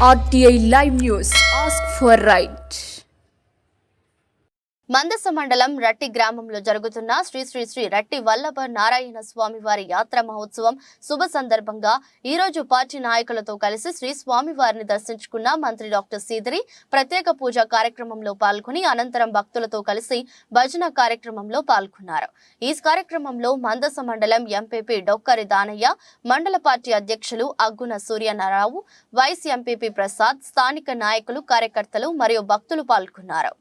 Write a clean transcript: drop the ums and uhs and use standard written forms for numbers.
RTI Live News. Ask for right. Mandasa మండలం రట్టి గ్రామంలో జరుగుతున్న శ్రీ శ్రీ శ్రీ రట్టి వల్లభ నారాయణ స్వామివారి యాత్ర మహోత్సవం శుభ సందర్భంగా ఈ రోజు పార్టీ నాయకులతో కలిసి శ్రీ స్వామివారిని దర్శించుకున్న మంత్రి డాక్టర్ సీదరి ప్రత్యేక పూజ కార్యక్రమంలో పాల్గొని అనంతరం భక్తులతో కలిసి భజన కార్యక్రమంలో పాల్గొన్నారు. ఈ కార్యక్రమంలో మందస మండలం ఎంపీపీ డొక్కరి దానయ్య, మండల పార్టీ అధ్యక్షులు అగ్గున సూర్యనారావు, వైస్ ఎంపీపీ ప్రసాద్, స్థానిక నాయకులు, కార్యకర్తలు మరియు భక్తులు పాల్గొన్నారు.